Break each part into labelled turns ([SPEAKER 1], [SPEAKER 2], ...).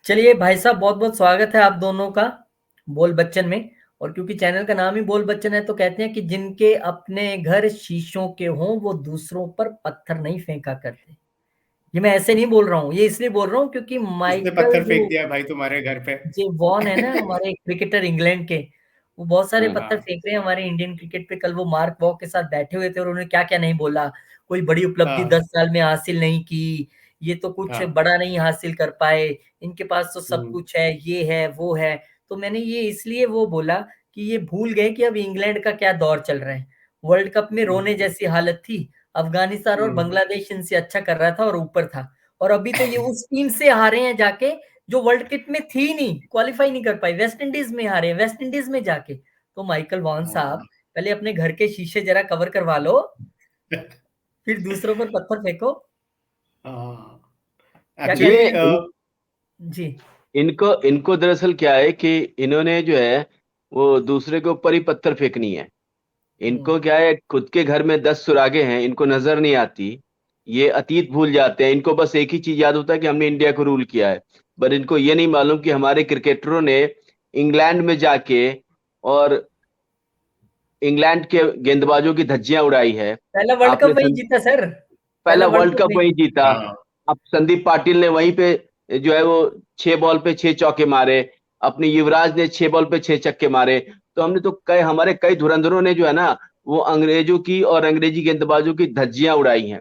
[SPEAKER 1] चलिए भाई साहब, बहुत बहुत स्वागत है आप दोनों का बोल बच्चन में। और क्योंकि चैनल का नाम ही बोल बच्चन है तो कहते हैं कि जिनके अपने घर शीशों के हों वो दूसरों पर पत्थर नहीं फेंका करते। ये मैं ऐसे नहीं बोल रहा हूँ, ये इसलिए बोल रहा हूँ क्योंकि
[SPEAKER 2] किसने
[SPEAKER 1] माइकल
[SPEAKER 2] पत्थर फेंक
[SPEAKER 1] जो
[SPEAKER 2] दिया भाई तुम्हारे घर पे?
[SPEAKER 1] जे वॉन है ना, हमारे क्रिकेटर इंग्लैंड के, वो बहुत सारे
[SPEAKER 2] हाँ
[SPEAKER 1] पत्थर
[SPEAKER 2] हाँ
[SPEAKER 1] फेंक रहे हैं हमारे इंडियन क्रिकेट पे। कल वो मार्क वॉ के साथ बैठे हुए थे और उन्होंने क्या क्या नहीं बोला। कोई बड़ी उपलब्धि
[SPEAKER 2] हाँ
[SPEAKER 1] 10 साल में हासिल नहीं की, ये तो कुछ
[SPEAKER 2] हाँ।
[SPEAKER 1] बड़ा नहीं हासिल कर पाए, इनके पास तो सब
[SPEAKER 2] हम्म
[SPEAKER 1] कुछ है, ये है वो है। तो मैंने ये इसलिए वो बोला कि ये भूल गए कि अब इंग्लैंड का क्या दौर चल रहा है। वर्ल्ड कप में रोने
[SPEAKER 2] हम्म
[SPEAKER 1] जैसी हालत थी। अफगानिस्तान और
[SPEAKER 2] हम्म।
[SPEAKER 1] बांग्लादेश इनसे अच्छा कर रहा था और ऊपर था। और अभी तो ये उस टीम से हारे हैं जाके जो वर्ल्ड कप में थी नहीं, क्वालिफाई नहीं कर पाई। वेस्ट इंडीज में हारे हैं, वेस्ट इंडीज में जाके। तो माइकल वॉन साहब,
[SPEAKER 2] हाँ
[SPEAKER 1] पहले अपने घर के शीशे जरा कवर करवा लो, फिर दूसरों पर पत्थर फेंको।
[SPEAKER 2] हाँ।
[SPEAKER 1] क्या कह रहे
[SPEAKER 2] एक्चुअली
[SPEAKER 1] हैं जी?
[SPEAKER 3] इनको इनको दरअसल क्या है कि इन्होंने जो है वो दूसरे के ऊपर ही पत्थर फेंकनी है।
[SPEAKER 1] हम्म।
[SPEAKER 3] इनको क्या है, खुद के घर में 10 सुरागे हैं, इनको नजर नहीं आती। ये अतीत भूल जाते हैं, इनको बस एक ही चीज याद होता है कि हमने इंडिया को रूल किया है। पर इनको ये नहीं मालूम कि हमारे क्रिकेटरों ने इंग्लैंड में जाके और इंग्लैंड के गेंदबाजों की धज्जियां उड़ाई है।
[SPEAKER 1] पहला वर्ल्ड
[SPEAKER 3] आपने
[SPEAKER 1] कप वही जीता सर।
[SPEAKER 3] पहला
[SPEAKER 1] पहला वर्ल्ड
[SPEAKER 3] वर्ल्ड
[SPEAKER 1] कप
[SPEAKER 3] कप
[SPEAKER 1] वही
[SPEAKER 3] वही
[SPEAKER 1] जीता।
[SPEAKER 3] जीता।
[SPEAKER 2] हाँ।
[SPEAKER 3] अब संदीप पाटिल ने वहीं पे जो है वो 6 बॉल पे 6 चौके मारे। अपने युवराज ने 6 बॉल पे 6 छक्के मारे। तो हमने तो कई हमारे कई धुरंधरों ने जो है ना वो अंग्रेजों की और अंग्रेजी गेंदबाजों की धज्जियां उड़ाई हैं।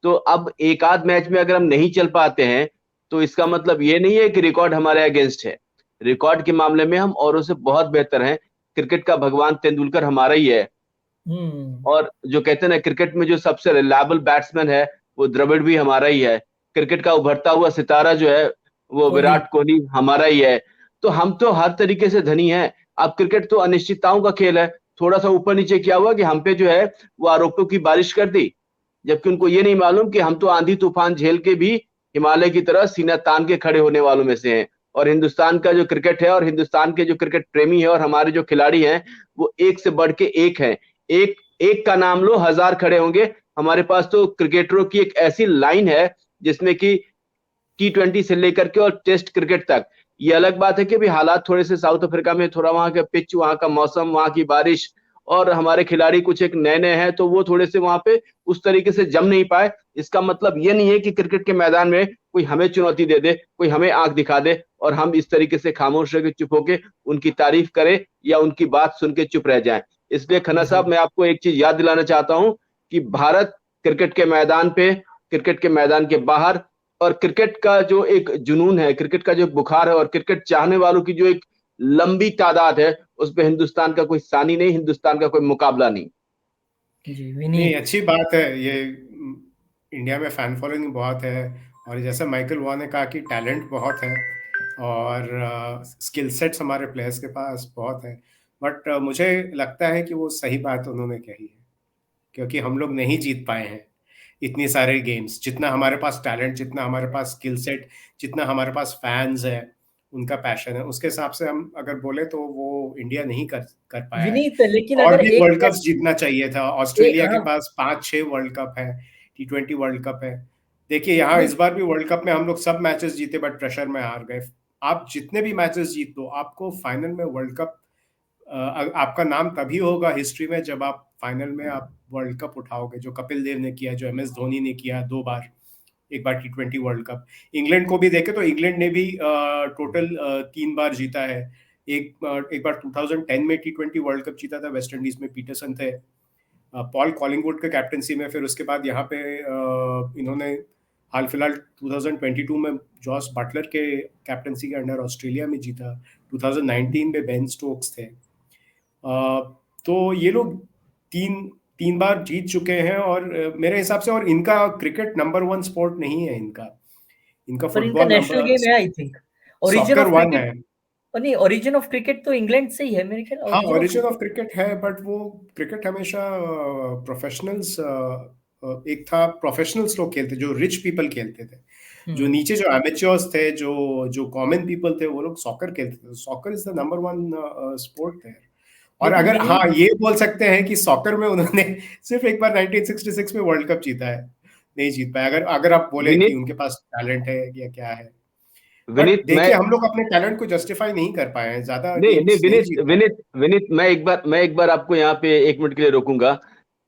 [SPEAKER 3] तो अब एक आध मैच में अगर हम नहीं चल पाते हैं तो इसका मतलब ये नहीं है कि रिकॉर्ड हमारे अगेंस्ट है। रिकॉर्ड के मामले में हम औरों से बहुत बेहतर हैं। क्रिकेट का भगवान तेंदुलकर हमारा ही है।
[SPEAKER 1] हम्म।
[SPEAKER 3] और जो कहते हैं ना, क्रिकेट में जो सबसे रिलायबल बैट्समैन है वो द्रविड़ भी हमारा ही है। क्रिकेट का उभरता हुआ सितारा जो है वो
[SPEAKER 1] कोहली।
[SPEAKER 3] विराट कोहली हमारा ही है। तो हम तो हर तरीके से धनी हैं। अब क्रिकेट तो अनिश्चितताओं का खेल है। थोड़ा सा ऊपर नीचे क्या हुआ कि हम पे जो है वो आरोपों की बारिश कर दी। जबकि उनको ये नहीं मालूम कि हम तो आंधी तूफान झेल के भी हिमालय की तरह सीना तान के खड़े होने वालों में से हैं। और हिंदुस्तान का जो क्रिकेट है और हिंदुस्तान के जो क्रिकेट प्रेमी है और हमारे जो खिलाड़ी हैं वो एक से बढ़ के एक हैं। एक एक का नाम लो, 1000 खड़े होंगे। हमारे पास तो क्रिकेटरों की एक ऐसी लाइन है जिसमें कि T20 से लेकर के और टेस्ट क्रिकेट तक। ये अलग बात है कि अभी हालात थोड़े से साउथ अफ्रीका में, थोड़ा वहां का पिच, वहां का मौसम, वहां की बारिश और हमारे खिलाड़ी कुछ एक नए नए हैं तो वो थोड़े से वहां पे उस तरीके से जम नहीं पाए। इसका मतलब ये नहीं है कि क्रिकेट के मैदान में कोई हमें चुनौती दे दे, कोई हमें आंख दिखा दे और हम इस तरीके से खामोश रह के चुप होके उनकी तारीफ करें या उनकी बात सुन के चुप रह जाएं। इसलिए खन्ना
[SPEAKER 1] जी।
[SPEAKER 3] साहब, मैं आपको एक चीज याद दिलाना चाहता हूं कि भारत क्रिकेट के मैदान पे, क्रिकेट के मैदान के बाहर और क्रिकेट का जो एक जुनून है, क्रिकेट का जो बुखार है और क्रिकेट चाहने वालों की जो एक लंबी तादाद है, उस पे हिंदुस्तान का कोई सानी नहीं, हिंदुस्तान का कोई मुकाबला नहीं।
[SPEAKER 1] जी
[SPEAKER 2] नहीं,
[SPEAKER 1] विनीत।
[SPEAKER 2] अच्छी बात है ये। इंडिया में फैन फॉलोइंग बहुत है। और जैसे माइकल वॉन ने कहा कि टैलेंट बहुत है और स्किल सेट्स हमारे प्लेयर्स के पास बहुत है। बट मुझे लगता है कि वो सही बात उन्होंने कही है, क्योंकि हम लोग नहीं जीत पाए हैं इतनी सारे गेम्स। जितना हमारे पास टैलेंट, जितना हमारे पास स्किल सेट, जितना हमारे पास फैंस है, उनका पैशन है, उसके हिसाब से हम अगर बोले तो वो इंडिया नहीं कर कर पाया है।
[SPEAKER 1] विनीत, लेकिन
[SPEAKER 2] और
[SPEAKER 1] अगर
[SPEAKER 2] भी
[SPEAKER 1] एक
[SPEAKER 2] वर्ल्ड कप्स
[SPEAKER 1] टेस्ट
[SPEAKER 2] जीतना चाहिए था।
[SPEAKER 1] एक
[SPEAKER 2] ऑस्ट्रेलिया के
[SPEAKER 1] हाँ।
[SPEAKER 2] पास 5-6 वर्ल्ड कप है। T20 वर्ल्ड कप है। देखिए यहाँ
[SPEAKER 1] नहीं।
[SPEAKER 2] इस बार भी वर्ल्ड कप में हम लोग सब मैचेस जीते बट प्रेशर में हार गए। आप जितने भी मैचेस जीत लो, आपको फाइनल में वर्ल्ड कप, आपका नाम तभी होगा हिस्ट्री में जब आप फाइनल में आप वर्ल्ड कप उठाओगे, जो कपिल देव ने किया, जो MS धोनी ने किया 2 बार। एक बार T20 वर्ल्ड कप। इंग्लैंड को भी देखे तो इंग्लैंड ने भी टोटल 3 बार जीता है। एक बार 2010 में T20 वर्ल्ड कप जीता था, वेस्ट इंडीज में पीटरसन थे पॉल कॉलिंगवुड के कैप्टनसी में। फिर उसके बाद यहाँ पे इन्होंने हाल फिलहाल 2022 में जॉस बटलर के कैप्टनसी के अंडर ऑस्ट्रेलिया में जीता। 2019 में बेन स्टोक्स थे। तो ये लोग तीन तीन बार जीत चुके हैं। और मेरे हिसाब से, और इनका क्रिकेट नंबर 1 स्पोर्ट नहीं है। इनका इनका
[SPEAKER 1] पर इनका
[SPEAKER 2] फुटबॉल
[SPEAKER 1] नेशनल
[SPEAKER 2] नंबर,
[SPEAKER 1] गेम है I think. Origin
[SPEAKER 2] soccer
[SPEAKER 1] of
[SPEAKER 2] 1
[SPEAKER 1] cricket.
[SPEAKER 2] है।
[SPEAKER 1] नहीं, ओरिजिन ऑफ क्रिकेट तो इंग्लैंड से ही है मेरे ख्याल।
[SPEAKER 2] हाँ,
[SPEAKER 1] origin of
[SPEAKER 2] origin of
[SPEAKER 1] cricket.
[SPEAKER 2] Cricket है बट वो क्रिकेट हमेशा प्रोफेशनल्स, एक था प्रोफेशनल्स लोग खेलते, जो रिच पीपल खेलते थे। जो
[SPEAKER 1] हम्म।
[SPEAKER 2] नीचे जो एमेच्योर्स थे, जो जो कॉमन पीपल थे, वो लोग सॉकर खेलते थे। Soccer is the number 1 sport है। और
[SPEAKER 1] लेकिन
[SPEAKER 2] अगर हाँ,
[SPEAKER 1] विनीत।
[SPEAKER 2] ये बोल सकते हैं कि सॉकर में उन्होंने सिर्फ एक बार 1966 में वर्ल्ड कप जीता है, नहीं जीत पाया। अगर अगर आप बोले कि
[SPEAKER 3] विनीत,
[SPEAKER 2] उनके पास टैलेंट है या क्या है।
[SPEAKER 3] विनीत
[SPEAKER 2] देखिए हम लोग अपने टैलेंट को जस्टिफाई नहीं कर पाए हैं, ज्यादा
[SPEAKER 3] नहीं नहीं
[SPEAKER 2] गेम्स नहीं
[SPEAKER 3] विनीत
[SPEAKER 2] जीत पाए।
[SPEAKER 3] विनीत विनीत, मैं एक बार आपको यहाँ पे 1 मिनट के लिए रोकूंगा।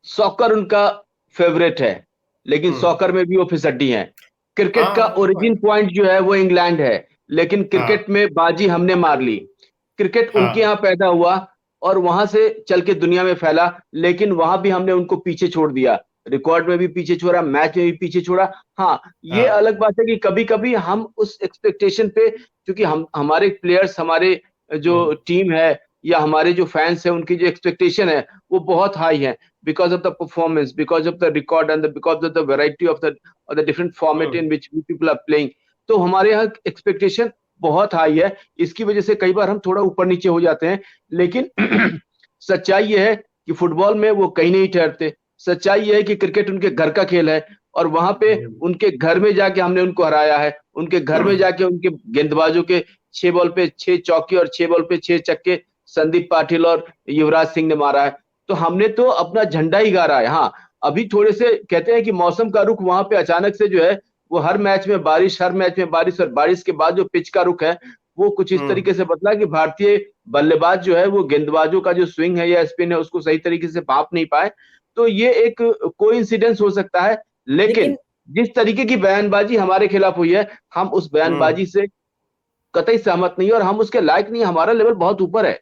[SPEAKER 3] सॉकर उनका फेवरेट है, लेकिन सॉकर में भी वो फिसड्डी हैं। क्रिकेट का
[SPEAKER 2] हाँ वो तो है।
[SPEAKER 3] ओरिजिन पॉइंट जो है वो इंग्लैंड है, लेकिन
[SPEAKER 2] हाँ
[SPEAKER 3] क्रिकेट में बाजी हमने मार ली। क्रिकेट उनके
[SPEAKER 2] हाँ
[SPEAKER 3] यहाँ पैदा हुआ और वहां से चल के दुनिया में फैला, लेकिन वहां भी हमने उनको पीछे छोड़ दिया। रिकॉर्ड में भी पीछे छोड़ा, मैच में भी पीछे छोड़ा। हाँ, ये
[SPEAKER 2] हाँ
[SPEAKER 3] अलग बात है कि कभी कभी हम उस एक्सपेक्टेशन पे, क्योंकि हम हमारे प्लेयर्स, हमारे जो टीम है या हमारे जो फैंस है, उनकी जो एक्सपेक्टेशन है वो बहुत हाई है, because of the performance, because of the record and because of the variety of the different format in which people are playing. तो हमारे यहाँ एक्सपेक्टेशन बहुत हाई है, इसकी वजह से कई बार हम थोड़ा ऊपर नीचे हो जाते हैं। लेकिन सच्चाई ये है कि फुटबॉल में वो कहीं नहीं ठहरते। सच्चाई ये है कि क्रिकेट उनके घर का खेल है, और वहां पे उनके घर में जाके हमने उनको हराया है। उनके घर में जाके उनके गेंदबाजों के 6 बॉल पे 6 चौके और 6 बॉल पे 6 छक्के संदीप पाटिल और युवराज सिंह ने मारा है। तो हमने तो अपना झंडा ही गाड़ा है। हाँ, अभी थोड़े से कहते हैं कि मौसम का रुख वहां पे अचानक से जो है वो हर मैच में बारिश, हर मैच में बारिश, और बारिश के बाद जो पिच का रुख है वो कुछ इस तरीके से बदला कि भारतीय बल्लेबाज जो है वो गेंदबाजों का जो स्विंग है या स्पिन है उसको सही तरीके से भांप नहीं पाए। तो ये एक कोइंसिडेंस हो सकता है, लेकिन
[SPEAKER 1] लेकिन
[SPEAKER 3] जिस तरीके की बयानबाजी हमारे खिलाफ हुई है, हम उस बयानबाजी से कतई सहमत नहीं है, और हम उसके लायक नहीं। हमारा लेवल बहुत ऊपर है,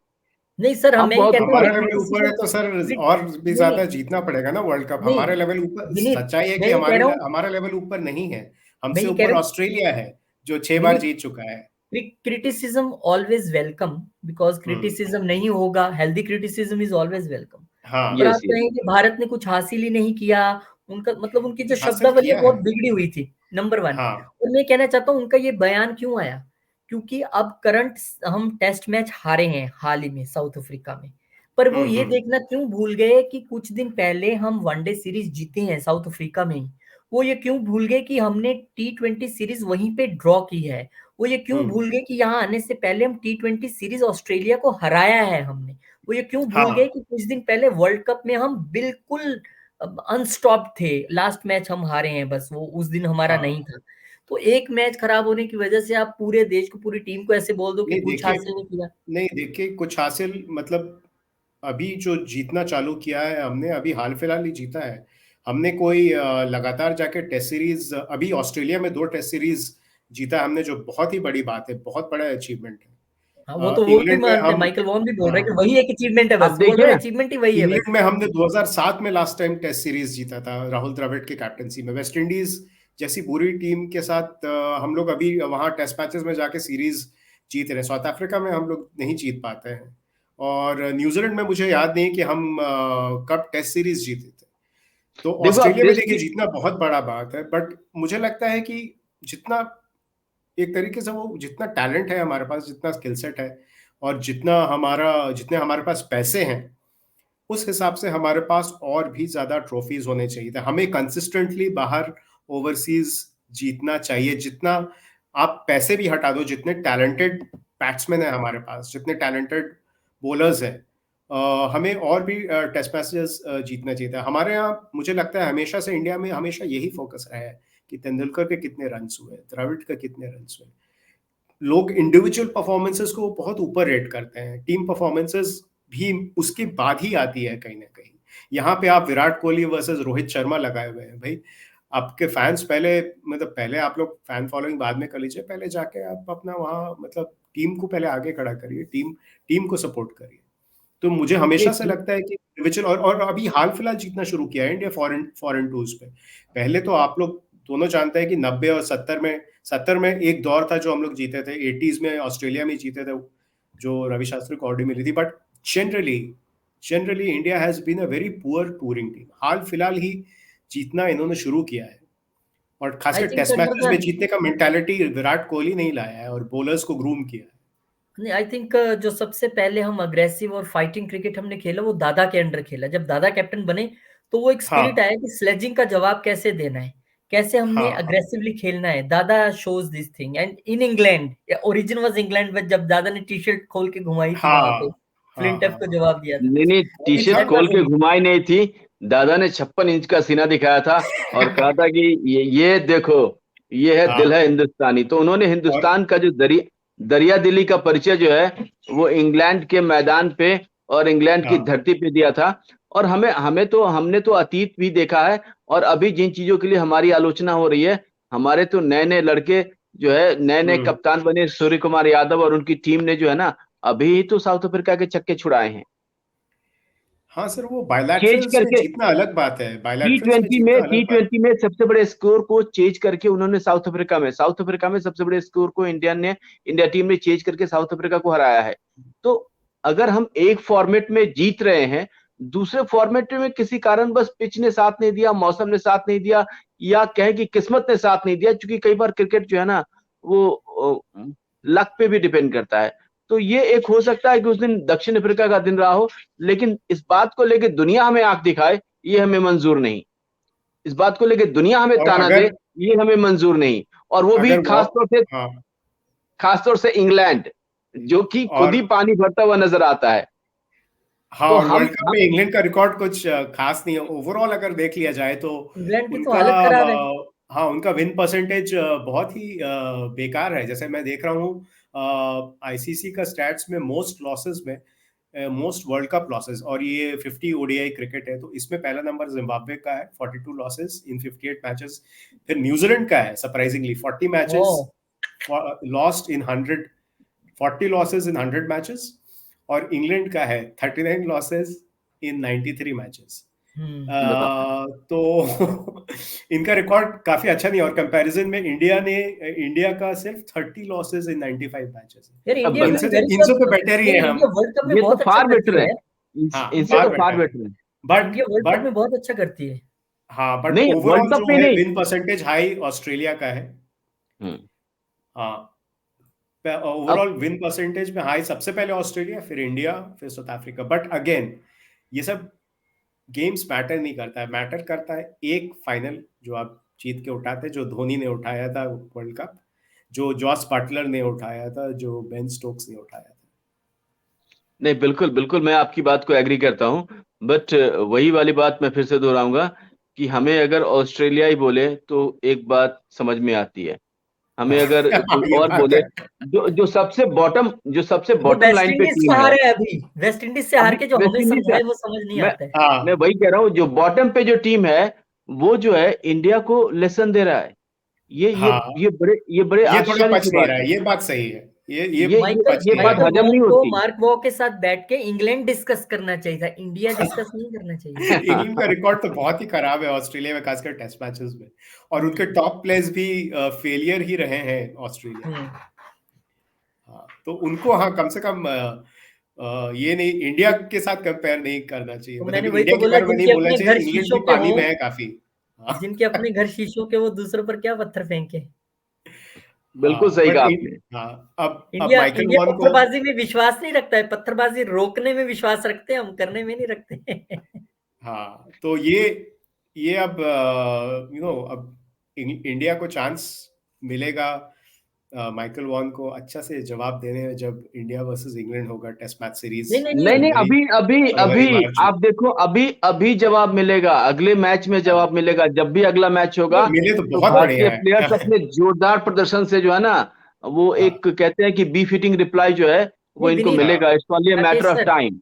[SPEAKER 1] नहीं सर,
[SPEAKER 3] हम
[SPEAKER 1] मैं ये
[SPEAKER 3] बहुत
[SPEAKER 1] कहता हूँ
[SPEAKER 3] ऊपर
[SPEAKER 1] कि
[SPEAKER 2] हमारा
[SPEAKER 3] है।
[SPEAKER 2] लेवल ऊपर है तो सर और भी
[SPEAKER 1] नहीं
[SPEAKER 2] ज्यादा जीतना पड़ेगा ना वर्ल्ड कप।
[SPEAKER 1] नहीं
[SPEAKER 2] हमारे लेवल ऊपर,
[SPEAKER 1] विनीत,
[SPEAKER 2] सच्चाई है
[SPEAKER 1] मैं
[SPEAKER 2] कि
[SPEAKER 1] ये कह
[SPEAKER 2] हमारे
[SPEAKER 1] रहा हूँ,
[SPEAKER 2] हमारा लेवल ऊपर नहीं है।
[SPEAKER 1] मैं
[SPEAKER 2] हमसे
[SPEAKER 1] ये कह
[SPEAKER 2] ऊपर
[SPEAKER 1] रहा हूँ
[SPEAKER 2] ऑस्ट्रेलिया है जो 6 बार
[SPEAKER 1] विनीत,
[SPEAKER 2] जीत चुका है।
[SPEAKER 1] Criticism always welcome, because
[SPEAKER 2] hmm.
[SPEAKER 1] Criticism नहीं होगा, healthy criticism is always welcome. अगर
[SPEAKER 2] हाँ
[SPEAKER 1] आप
[SPEAKER 3] यस यस।
[SPEAKER 1] कहें कि भारत ने कुछ हासिल ही नहीं किया, उनका मतलब उनकी जो
[SPEAKER 2] हासिल
[SPEAKER 1] शब्दावली है
[SPEAKER 2] किया है।
[SPEAKER 1] बहुत बिगड़ी हुई थी, नंबर वन।
[SPEAKER 2] हाँ
[SPEAKER 1] और मैं कहना चाहता हूँ उनका ये बयान क्यों आया, क्योंकि अब करंट हम टेस्ट मैच हारे हैं हाल ही में साउथ अफ्रीका में, पर वो ये
[SPEAKER 2] हम्म।
[SPEAKER 1] देखना क्यों भूल गए कि कुछ दिन पहले हम वनडे सीरीज जीते हैं साउथ अफ्रीका में ही। वो ये क्यों भूल गए कि हमने T20 सीरीज वहीं पे ड्रॉ की है। वो ये क्यों
[SPEAKER 2] हम्म।
[SPEAKER 1] भूल गए कि यहाँ आने से पहले हम T20 सीरीज ऑस्ट्रेलिया को हराया है हमने। वो ये क्यों भूल गए
[SPEAKER 2] हाँ
[SPEAKER 1] कि कुछ दिन पहले वर्ल्ड कप में हम बिल्कुल अनस्टॉप्ड थे, लास्ट मैच हम हारे हैं, बस वो उस दिन हमारा नहीं
[SPEAKER 2] हाँ।
[SPEAKER 1] था। तो एक मैच खराब होने की वजह से आप पूरे देश को, पूरी टीम को ऐसे बोल दो कि
[SPEAKER 2] नहीं
[SPEAKER 1] कुछ
[SPEAKER 2] देखिए,
[SPEAKER 1] हासिल नहीं किया।
[SPEAKER 2] नहीं देखिए कुछ हासिल मतलब अभी जो जीतना चालू किया है हमने, अभी हाल फिलहाल ही जीता है हमने। कोई लगातार जाके टेस्ट सीरीज, अभी ऑस्ट्रेलिया में 2 टेस्ट सीरीज जीता है हमने, जो बहुत ही बड़ी बात है, बहुत बड़ा अचीवमेंट
[SPEAKER 1] हाँ, वो
[SPEAKER 2] है।
[SPEAKER 1] तो वो भी
[SPEAKER 2] इंग्लैंड में
[SPEAKER 1] मानते हैं,
[SPEAKER 2] हम,
[SPEAKER 1] माइकल वॉन भी बोल रहे हैं कि
[SPEAKER 2] हाँ,
[SPEAKER 1] वही एक अचीवमेंट है,
[SPEAKER 3] अब
[SPEAKER 1] बस वो बोल रहे
[SPEAKER 3] देखिए,
[SPEAKER 1] हैं अचीवमेंट ही वही है बस।
[SPEAKER 2] इंग्लैंड में हमने 2007 में लास्ट टाइम टेस्ट सीरीज जीता था राहुल द्रविड़ की कैप्टनसी में। वेस्ट इंडीज जैसी बुरी टीम के साथ हम लोग अभी वहां टेस्ट मैचेस में जाके सीरीज जीत रहे हैं। साउथ अफ्रीका में हम लोग नहीं जीत पाते हैं, और न्यूजीलैंड में मुझे याद नहीं कि हम कब टेस्ट सीरीज जीते थे। तो
[SPEAKER 3] देखो अब
[SPEAKER 2] ऑस्ट्रेलिया में
[SPEAKER 3] देश
[SPEAKER 2] देखिए
[SPEAKER 3] की,
[SPEAKER 2] जीतना बहुत बड़ा बात है, बट मुझे लगता है कि जितना एक तरीके से वो, जितना टैलेंट है हमारे पास, जितना स्किल सेट है, और जितने हमारे पास पैसे हैं, उस हिसाब से हमारे पास और भी ज्यादा ट्रॉफीज होने चाहिए थे। हमें कंसिस्टेंटली बाहर ओवरसीज जीतना चाहिए। जितना आप पैसे भी हटा दो, जितने टैलेंटेड बैट्समैन है हमारे पास, जितने टैलेंटेड बॉलर्स हैं, हमें और भी टेस्ट मैचेस जीतना चाहिए था हमारे यहाँ। मुझे लगता है हमेशा से इंडिया में हमेशा यही फोकस रहा है कि तेंदुलकर के कितने रन हुए, द्रविड़ के कितने रन हुए। लोग इंडिविजुअल परफॉर्मेंसेस को बहुत ऊपर रेट करते हैं, टीम परफॉर्मेंसेस भी उसके बाद ही आती है कहीं ना कहीं। यहाँ पे आप विराट कोहली वर्सेस रोहित शर्मा लगाए हुए हैं भाई। आपके फैंस पहले, मतलब पहले आप लोग फैन फॉलोइंग बाद में कर लीजिए, पहले जाके आप अपना वहाँ मतलब टीम को पहले आगे खड़ा करिए, टीम टीम को सपोर्ट करिए। तो मुझे हमेशा से लगता है कि इंडिविजुअल, और अभी हाल फिलहाल जीतना शुरू किया है इंडिया फॉरेन फॉरेन टूर्स पे। पहले तो आप लोग दोनों जानते हैं कि 90 और 70 में एक दौर था जो हम लोग जीते थे, 80s में ऑस्ट्रेलिया में जीते थे, जो रवि शास्त्री को ऑडी मिली थी। But generally generally India has been a very poor touring team. हाल फिलहाल ही जीतना इन्होंने शुरू किया है, और
[SPEAKER 1] आई
[SPEAKER 2] खासकर
[SPEAKER 1] थिंक
[SPEAKER 2] टेस्ट मैचेस में
[SPEAKER 1] सर,
[SPEAKER 2] जीतने का मेंटालिटी विराट कोहली नहीं लाया है, और बॉलर्स को ग्रूम किया है।
[SPEAKER 1] नहीं आई थिंक जो सबसे पहले हम अग्रेसिव और फाइटिंग क्रिकेट हमने खेला वो दादा के अंडर खेला, जब दादा कैप्टन बने तो वो एक स्पिरिट
[SPEAKER 2] हाँ
[SPEAKER 1] आया कि स्लेजिंग का जवाब कैसे देना है, कैसे हमने
[SPEAKER 2] हाँ हाँ
[SPEAKER 1] अग्रेसिवली खेलना है। दादा shows this thing, and in England, origin was England में, जब दादा ने टी शर्ट खोल के घुमाई थी वहां
[SPEAKER 2] हाँ
[SPEAKER 1] पे,
[SPEAKER 2] हाँ
[SPEAKER 1] फ्लिंटफ
[SPEAKER 2] हाँ
[SPEAKER 1] को
[SPEAKER 2] हाँ।
[SPEAKER 1] जवाब दिया था।
[SPEAKER 3] नहीं नहीं, टी
[SPEAKER 2] अभी था।
[SPEAKER 3] शर्ट
[SPEAKER 1] दैट
[SPEAKER 3] खोल
[SPEAKER 1] वाज
[SPEAKER 3] के
[SPEAKER 1] इट।
[SPEAKER 3] घुमाई नहीं थी। दादा ने 56 इंच का सीना दिखाया था और कहा था कि ये देखो। ये है
[SPEAKER 2] हाँ,
[SPEAKER 3] दिल है हिंदुस्तानी। तो उन्होंने
[SPEAKER 2] और
[SPEAKER 3] हिंदुस्तान का जो दरिया दिली का परिचय जो है वो इंग्लैंड के मैदान पे और इंग्लैंड की
[SPEAKER 2] हाँ,
[SPEAKER 3] धरती पे दिया था। और हमने तो अतीत भी देखा है, और अभी जिन चीजों के लिए हमारी आलोचना हो रही है, हमारे तो नए नए लड़के जो है नए नए
[SPEAKER 2] हम्म।
[SPEAKER 3] कप्तान बने, सूर्य कुमार यादव और उनकी टीम ने जो है ना अभी ही तो साउथ अफ्रीका के छक्के छुड़ाए हैं।
[SPEAKER 2] हाँ सर, वो
[SPEAKER 3] चेज
[SPEAKER 2] बायलैटरल्स में
[SPEAKER 3] करके
[SPEAKER 2] जीतना अलग बात है,
[SPEAKER 3] टी
[SPEAKER 2] बायलैटरल्स में
[SPEAKER 3] ट्वेंटी
[SPEAKER 2] जीतना
[SPEAKER 3] में
[SPEAKER 2] अलग बात
[SPEAKER 3] सबसे बड़े स्कोर को चेज करके उन्होंने साउथ अफ्रीका में सबसे बड़े स्कोर को इंडिया टीम ने चेज करके साउथ अफ्रीका को हराया है। तो अगर हम एक फॉर्मेट में जीत रहे हैं, दूसरे फॉर्मेट में किसी कारण बस पिच ने साथ नहीं दिया, मौसम ने साथ नहीं दिया, या कहें कि किस्मत ने साथ नहीं दिया, क्योंकि कई बार क्रिकेट जो है ना वो लक पे भी डिपेंड करता है। तो ये एक हो सकता है कि उस दिन दक्षिण अफ्रीका का दिन रहा हो, लेकिन इस बात को लेकर दुनिया हमें आंख दिखाए, ये हमें मंजूर नहीं। इस बात को लेकर दुनिया हमें
[SPEAKER 2] और
[SPEAKER 3] ताना दे,
[SPEAKER 2] अगर
[SPEAKER 3] ये हमें मंजूर नहीं। और वो भी
[SPEAKER 2] अगर वो हाँ,
[SPEAKER 3] खास तौर से इंग्लैंड, जो कि खुद ही
[SPEAKER 2] और
[SPEAKER 3] पानी भरता हुआ नजर आता है।
[SPEAKER 2] हाँ,
[SPEAKER 3] तो
[SPEAKER 2] और
[SPEAKER 3] हम
[SPEAKER 2] वर्ल्ड कप में इंग्लैंड का रिकॉर्ड कुछ खास नहीं है ओवरऑल अगर देख लिया जाए तो।
[SPEAKER 1] इंग्लैंड की तो
[SPEAKER 2] उनका
[SPEAKER 1] हालत खराब है।
[SPEAKER 2] हाँ, उनका विन परसेंटेज बहुत ही बेकार है। जैसे मैं देख रहा हूँ आईसीसी का स्टैट्स में मोस्ट लॉसेस में, मोस्ट वर्ल्ड कप लॉसेस, और ये 50 ओडीआई क्रिकेट है, तो इसमें पहला नंबर जिम्बाब्वे का है 42 लॉसेस इन 58 मैचेस। फिर न्यूजीलैंड का है सरप्राइजिंगली 40
[SPEAKER 1] ओ।
[SPEAKER 2] Matches lost in 100, 40 losses in 100 matches. और इंग्लैंड का है 39 लॉसेस इन 93 मैचेस।
[SPEAKER 1] हम्म।
[SPEAKER 3] बताओ।
[SPEAKER 2] तो इनका रिकॉर्ड काफी अच्छा नहीं है, और कंपैरिजन में इंडिया का सिर्फ 30 लॉसेस इन 95 मैचेस है।
[SPEAKER 1] यार
[SPEAKER 3] अब
[SPEAKER 1] इंडिया
[SPEAKER 2] तो
[SPEAKER 3] बताओ,
[SPEAKER 1] डूइंग
[SPEAKER 2] इनसे तो
[SPEAKER 1] वेरी
[SPEAKER 2] इनसे
[SPEAKER 1] वेल।
[SPEAKER 2] तो बेटर ही है
[SPEAKER 1] नहीं,
[SPEAKER 2] हम।
[SPEAKER 1] इंडिया वर्ल्ड कप में
[SPEAKER 3] ये तो
[SPEAKER 1] बहुत अच्छा
[SPEAKER 3] फार
[SPEAKER 1] करती
[SPEAKER 3] बेटर है,
[SPEAKER 1] है।
[SPEAKER 2] हाँ,
[SPEAKER 3] इनसे
[SPEAKER 2] फार
[SPEAKER 3] तो फार
[SPEAKER 2] बेटर है।
[SPEAKER 3] बेटर है।
[SPEAKER 2] But
[SPEAKER 1] India world cup
[SPEAKER 2] but
[SPEAKER 1] में बहुत अच्छा करती है।
[SPEAKER 2] हाँ, बट
[SPEAKER 3] नहीं, वर्ल्ड
[SPEAKER 2] ओवरऑल
[SPEAKER 3] कप
[SPEAKER 2] जो
[SPEAKER 3] में
[SPEAKER 2] है
[SPEAKER 3] नहीं।
[SPEAKER 2] विन परसेंटेज हाई ऑस्ट्रेलिया का है।
[SPEAKER 3] हम्म।
[SPEAKER 2] हाँ,
[SPEAKER 3] अब
[SPEAKER 2] ओवरऑल विन परसेंटेज में हाई सबसे पहले ऑस्ट्रेलिया, फिर इंडिया, फिर साउथ अफ्रीका। बट अगेन, ये सब गेम्स मैटर नहीं करता है, मैटर करता है एक फाइनल जो आप जीत के उठाते, जो धोनी ने उठाया था वर्ल्ड कप, जो जॉस बटलर ने उठाया था, जो बेन स्टोक्स ने उठाया था।
[SPEAKER 3] नहीं, बिल्कुल बिल्कुल मैं आपकी बात को एग्री करता हूं, बट वही वाली बात मैं फिर से दोहराऊंगा कि हमें अगर ऑस्ट्रेलिया ही बोले तो एक बात समझ में आती है, हमें अगर
[SPEAKER 2] हाँ,
[SPEAKER 3] कोई
[SPEAKER 2] ये
[SPEAKER 3] और
[SPEAKER 2] बात
[SPEAKER 3] बोले,
[SPEAKER 2] है।
[SPEAKER 3] जो सबसे
[SPEAKER 1] वो
[SPEAKER 3] बॉटम
[SPEAKER 1] वेस्ट
[SPEAKER 3] लाइन पे
[SPEAKER 1] इंडीज से
[SPEAKER 3] टीम है।
[SPEAKER 1] हारे हैं अभी। वेस्ट इंडीज से हार
[SPEAKER 3] अभी
[SPEAKER 1] के जो
[SPEAKER 3] वेस्ट
[SPEAKER 1] हमें
[SPEAKER 3] इंडीज से
[SPEAKER 1] समझाए वो समझ नहीं
[SPEAKER 3] मैं
[SPEAKER 1] आता है।
[SPEAKER 3] मैं
[SPEAKER 2] हाँ,
[SPEAKER 3] वही कह रहा हूँ, जो बॉटम पे जो टीम है वो जो है इंडिया को लेसन दे रहा है।
[SPEAKER 2] हाँ,
[SPEAKER 3] ये बड़े
[SPEAKER 2] ये थोड़ा
[SPEAKER 3] आश्चर्य
[SPEAKER 2] पच
[SPEAKER 3] की
[SPEAKER 2] नहीं
[SPEAKER 3] बात
[SPEAKER 2] रहा
[SPEAKER 3] है।
[SPEAKER 2] है, ये बात सही है। ये
[SPEAKER 1] माइकल
[SPEAKER 2] पच
[SPEAKER 3] ये
[SPEAKER 2] नहीं
[SPEAKER 3] बात
[SPEAKER 2] रहा
[SPEAKER 1] माइकल
[SPEAKER 3] हजम
[SPEAKER 1] वॉन
[SPEAKER 3] नहीं
[SPEAKER 1] को
[SPEAKER 3] होती।
[SPEAKER 1] मार्क वॉ के साथ बैठ के इंग्लैंड डिस्कस करना चाहिए था, इंडिया
[SPEAKER 2] है।
[SPEAKER 1] डिस्कस नहीं करना चाहिए।
[SPEAKER 2] इंग्लैंड का रिकॉर्ड तो बहुत ही खराब है ऑस्ट्रेलिया में, खासकर टेस्ट मैचेस में। और उनके
[SPEAKER 1] हम्म।
[SPEAKER 2] टॉप प्लेयर्स भी फेलियर ही रहे हैं ऑस्ट्रेलिया में।
[SPEAKER 1] हम्म।
[SPEAKER 2] हाँ, तो उनको हाँ कम से कम ये नहीं, इंडिया के साथ कंपेयर नहीं करना चाहिए,
[SPEAKER 1] तो
[SPEAKER 2] मतलब
[SPEAKER 1] मैंने वही
[SPEAKER 2] इंडिया
[SPEAKER 1] तो
[SPEAKER 2] के
[SPEAKER 1] बोला,
[SPEAKER 2] बारे में नहीं
[SPEAKER 1] जिनके
[SPEAKER 2] बोलना
[SPEAKER 1] अपने
[SPEAKER 2] चाहिए,
[SPEAKER 1] घर
[SPEAKER 2] इंग्लैंड
[SPEAKER 1] शीशों
[SPEAKER 2] भी
[SPEAKER 1] के
[SPEAKER 2] पानी
[SPEAKER 1] हों,
[SPEAKER 2] में है काफी। हाँ,
[SPEAKER 1] जिनके अपने घर शीशों के, वो दूसरों पर क्या पत्थर फेंके।
[SPEAKER 3] बिल्कुल
[SPEAKER 2] हाँ,
[SPEAKER 3] सही
[SPEAKER 2] बट
[SPEAKER 3] कहा आपने।
[SPEAKER 2] हाँ, अब
[SPEAKER 1] इंडिया
[SPEAKER 2] माइकल
[SPEAKER 1] इंडिया
[SPEAKER 2] वॉन को
[SPEAKER 1] पत्थरबाजी में विश्वास नहीं रखता है, पत्थरबाजी रोकने में विश्वास रखते हैं हम, करने में नहीं रखते।
[SPEAKER 2] हाँ, तो ये अब अब इंडिया को चांस मिलेगा माइकल वॉन को अच्छा से जवाब देने में, जब इंडिया वर्सेस इंग्लैंड होगा टेस्ट मैच सीरीज
[SPEAKER 1] नहीं नहीं
[SPEAKER 3] नहीं नहीं,
[SPEAKER 2] फरवरी
[SPEAKER 3] अभी अभी
[SPEAKER 2] फरवरी
[SPEAKER 3] अभी
[SPEAKER 2] मार्च में।
[SPEAKER 3] आप देखो, अभी अभी जवाब मिलेगा, अगले मैच में
[SPEAKER 2] हाँ,
[SPEAKER 3] जवाब मिलेगा, जब भी अगला मैच
[SPEAKER 2] नहीं
[SPEAKER 3] होगा।
[SPEAKER 2] मिले तो
[SPEAKER 3] तो
[SPEAKER 2] बहुत
[SPEAKER 3] भारतीय
[SPEAKER 2] बढ़िया
[SPEAKER 3] प्लेयर्स
[SPEAKER 2] है।
[SPEAKER 3] अपने जोरदार प्रदर्शन से जो है ना, वो
[SPEAKER 2] हाँ,
[SPEAKER 3] एक कहते हैं कि बी फिटिंग रिप्लाई जो है वो
[SPEAKER 1] नहीं
[SPEAKER 3] इनको
[SPEAKER 1] विनीत,
[SPEAKER 2] हाँ,
[SPEAKER 3] मिलेगा, it's only a matter
[SPEAKER 1] Rakesh
[SPEAKER 3] of
[SPEAKER 1] sir,
[SPEAKER 3] time.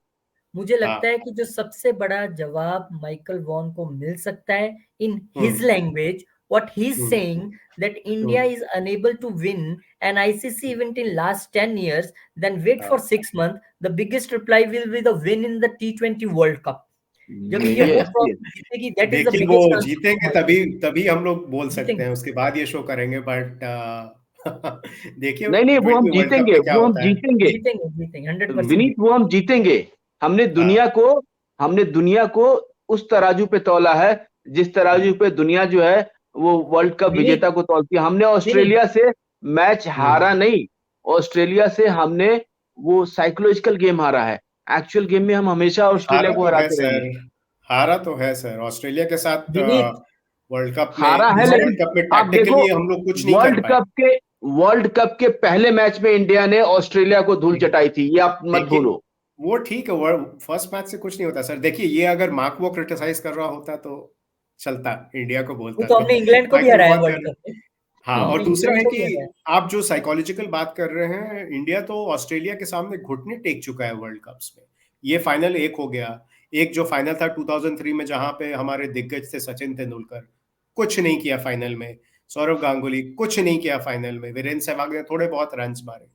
[SPEAKER 1] मुझे लगता
[SPEAKER 2] हाँ,
[SPEAKER 1] है कि जो सबसे बड़ा जवाब माइकल वॉन को मिल सकता है in his
[SPEAKER 2] hmm,
[SPEAKER 1] language, what he's
[SPEAKER 2] hmm,
[SPEAKER 1] saying, that India
[SPEAKER 2] hmm,
[SPEAKER 1] is unable to win an ICC event in last 10 years, then wait for
[SPEAKER 2] हाँ,
[SPEAKER 1] 6 months. The biggest reply will be the win in the T20 World Cup. जब India वो
[SPEAKER 3] yes yes.
[SPEAKER 1] Trophy जीतेगी, that is the
[SPEAKER 2] देखिए वो
[SPEAKER 1] biggest transfer of
[SPEAKER 2] जीतेंगे,
[SPEAKER 1] my
[SPEAKER 2] तभी
[SPEAKER 1] life.
[SPEAKER 2] तभी हम लोग बोल सकते
[SPEAKER 1] जीतेंगे,
[SPEAKER 2] हैं, उसके बाद ये शो करेंगे। बट देखिए
[SPEAKER 3] नहीं नहीं, वो हम
[SPEAKER 2] T20 वर्ल्ड कप
[SPEAKER 3] जीतेंगे,
[SPEAKER 2] में क्या
[SPEAKER 3] वो हम
[SPEAKER 2] होता है।
[SPEAKER 3] जीतेंगे
[SPEAKER 1] जीतेंगे, जीतेंगे 100%
[SPEAKER 3] विनीत, वो हम जीतेंगे। हमने
[SPEAKER 2] हाँ,
[SPEAKER 3] दुनिया को हमने दुनिया को उस तराजू पे तौला है, जिस तराजू
[SPEAKER 2] हाँ,
[SPEAKER 3] पे दुनिया जो है वो वर्ल्ड कप
[SPEAKER 1] विनीत
[SPEAKER 3] विजेता को तौलती है। हमने
[SPEAKER 1] विनीत
[SPEAKER 3] ऑस्ट्रेलिया से मैच
[SPEAKER 2] हम्म,
[SPEAKER 3] हारा नहीं, ऑस्ट्रेलिया से हमने वो साइकोलॉजिकल गेम हारा है। एक्चुअल गेम में हम हमेशा ऑस्ट्रेलिया
[SPEAKER 2] हारा
[SPEAKER 3] को
[SPEAKER 2] तो है
[SPEAKER 3] हराते रहेंगे।
[SPEAKER 2] सर, हारा तो है सर ऑस्ट्रेलिया के साथ
[SPEAKER 1] विनीत
[SPEAKER 2] वर्ल्ड कप में।
[SPEAKER 3] हारा है,
[SPEAKER 2] इस
[SPEAKER 1] हमारे,
[SPEAKER 2] वर्ल्ड
[SPEAKER 3] लेकिन
[SPEAKER 2] कप में
[SPEAKER 3] आप देखो,
[SPEAKER 2] टैक्टिकली हम लोग कुछ नहीं कर
[SPEAKER 3] वर्ल्ड
[SPEAKER 2] पाए।
[SPEAKER 3] कप के वर्ल्ड कप के पहले मैच में इंडिया ने ऑस्ट्रेलिया को धूल
[SPEAKER 2] देखिए
[SPEAKER 3] चटाई थी, ये आप मत
[SPEAKER 2] देखिए,
[SPEAKER 3] भूलो।
[SPEAKER 2] वो ठीक है, फर्स्ट मैच से कुछ नहीं होता सर। देखिए, ये अगर मार्क वो क्रिटिसाइज कर रहा होता तो चलता, इंडिया को
[SPEAKER 1] वो
[SPEAKER 2] बोलता
[SPEAKER 1] तो
[SPEAKER 2] तो
[SPEAKER 1] हमने इंग्लैंड को भी
[SPEAKER 2] माइकल
[SPEAKER 1] हराया
[SPEAKER 2] वॉन
[SPEAKER 1] वर्ल्ड
[SPEAKER 2] कर।
[SPEAKER 1] कप में।
[SPEAKER 2] हाँ,
[SPEAKER 1] नहीं
[SPEAKER 2] और
[SPEAKER 1] नहीं,
[SPEAKER 2] दूसरा
[SPEAKER 1] इंग्लैंड
[SPEAKER 2] है
[SPEAKER 1] को भी
[SPEAKER 2] कि
[SPEAKER 1] हराया।
[SPEAKER 2] आप जो साइकोलॉजिकल बात कर रहे हैं, इंडिया तो ऑस्ट्रेलिया के सामने घुटने टेक चुका है वर्ल्ड कप्स में। ये फाइनल एक हो गया, एक जो फाइनल था 2003 में जहां पे हमारे दिग्गज थे सचिन तेंदुलकर, कुछ नहीं किया फाइनल में। सौरव गांगुली कुछ नहीं किया फाइनल में। वीरेंद्र सहवाग ने थोड़े बहुत रन्स मारे।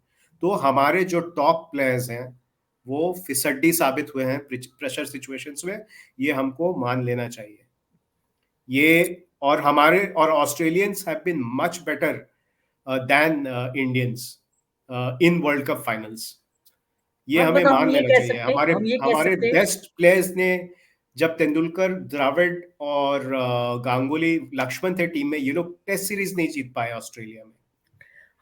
[SPEAKER 2] तो हमारे जो टॉप प्लेयर्स हैं वो फिसड्डी साबित हुए हैं प्रेशर सिचुएशंस में, ये हमको मान लेना चाहिए। ये और हमारे और Australians have been much better than Indians in World Cup finals. ये
[SPEAKER 1] हाँ,
[SPEAKER 2] हमें
[SPEAKER 1] बट हम
[SPEAKER 2] मान
[SPEAKER 1] ये
[SPEAKER 2] लेना
[SPEAKER 1] कह
[SPEAKER 2] चाहिए।
[SPEAKER 1] सकते हैं,
[SPEAKER 2] हमारे
[SPEAKER 1] हम ये कह
[SPEAKER 2] हमारे
[SPEAKER 1] सकते हैं,
[SPEAKER 2] बेस्ट प्लेयर्स ने, जब तेंदुलकर, द्रविड़ और गांगुली, लक्ष्मण थे टीम में, ये लोग टेस्ट सीरीज नहीं जीत पाए ऑस्ट्रेलिया में।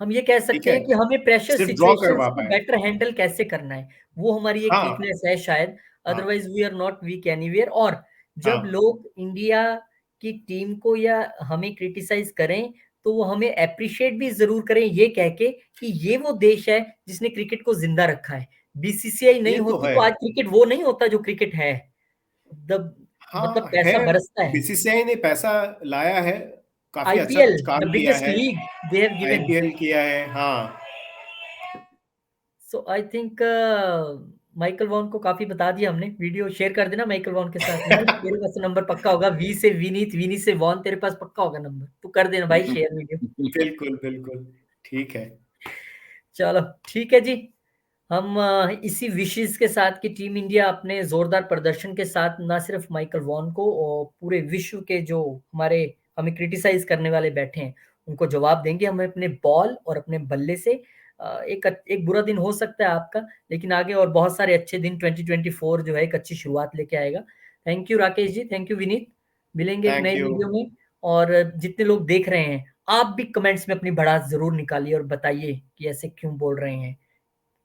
[SPEAKER 1] हम ये कह
[SPEAKER 2] ठीक
[SPEAKER 1] सकते
[SPEAKER 2] है,
[SPEAKER 1] हैं कि हमें प्रेशर
[SPEAKER 2] सिर्फ ड्रॉ
[SPEAKER 1] सिचुएशंस
[SPEAKER 2] करवा
[SPEAKER 1] को
[SPEAKER 2] पाए।
[SPEAKER 1] बेटर हैंडल कैसे करना है, वो हमारी एक
[SPEAKER 2] हाँ
[SPEAKER 1] वीकनेस है शायद।
[SPEAKER 2] हाँ
[SPEAKER 1] otherwise we are not weak anywhere. और जब
[SPEAKER 2] हाँ
[SPEAKER 1] लोग इंडिया की टीम को या हमें क्रिटिसाइज करें, तो वो हमें अप्रिशिएट भी जरूर करें, ये कह के कि ये वो देश है जिसने क्रिकेट को जिंदा रखा है। बीसीसीआई नहीं
[SPEAKER 2] ये तो
[SPEAKER 1] होती
[SPEAKER 2] है।
[SPEAKER 1] तो आज क्रिकेट वो नहीं होता जो क्रिकेट है। द मतलब
[SPEAKER 2] हाँ है,
[SPEAKER 1] पैसा बरसता है।
[SPEAKER 2] बीसीसीआई ने पैसा लाया है, काफी अच्छा
[SPEAKER 1] आईपीएल,
[SPEAKER 2] काम
[SPEAKER 1] द
[SPEAKER 2] किया
[SPEAKER 1] बिगेस्ट
[SPEAKER 2] है।
[SPEAKER 1] League they have given.
[SPEAKER 2] IPL किया है, हाँ।
[SPEAKER 1] सो आई थिंक माइकल वॉन को काफी बता दिया हमने। वीडियो शेयर कर देना माइकल वॉन के साथ। विनीत तेरे पास तो नंबर पक्का होगा, वी से विनीत, विनीत से वॉन, तेरे पास पक्का होगा नंबर, तू कर देना भाई शेयर वीडियो।
[SPEAKER 2] बिल्कुल बिल्कुल, ठीक है।
[SPEAKER 1] चलो ठीक है जी। हम इसी विशेष के साथ कि टीम इंडिया अपने जोरदार प्रदर्शन के साथ ना सिर्फ माइकल वॉन को और पूरे विश्व के जो हमारे हमें क्रिटिसाइज करने वाले बैठे हैं उनको जवाब देंगे। हमें अपने बॉल और अपने बल्ले से एक एक बुरा दिन हो सकता है आपका, लेकिन आगे और बहुत सारे अच्छे दिन 2024 जो है एक अच्छी शुरुआत लेके आएगा। Thank you Rakesh ji, thank you Vineet. मिलेंगे एक
[SPEAKER 2] थैंक
[SPEAKER 1] नए
[SPEAKER 2] यू।
[SPEAKER 1] वीडियो में। और जितने लोग देख रहे हैं, आप भी कमेंट्स में अपनी भड़ास जरूर निकालिए और बताइए कि ऐसे क्यों बोल रहे हैं,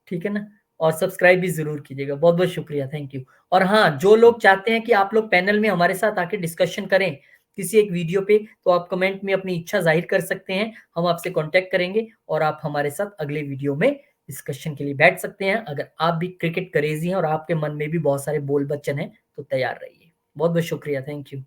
[SPEAKER 1] ठीक है ना। और सब्सक्राइब भी जरूर कीजिएगा। बहुत बहुत शुक्रिया, थैंक यू। और हाँ, जो लोग चाहते हैं कि आप लोग पैनल में हमारे साथ आके डिस्कशन करें किसी एक वीडियो पे, तो आप कमेंट में अपनी इच्छा जाहिर कर सकते हैं। हम आपसे कांटेक्ट करेंगे और आप हमारे साथ अगले वीडियो में डिस्कशन के लिए बैठ सकते हैं। अगर आप भी क्रिकेट क्रेजी हैं और आपके मन में भी बहुत सारे बोल बच्चन हैं तो तैयार रहिए। बहुत बहुत शुक्रिया, थैंक यू।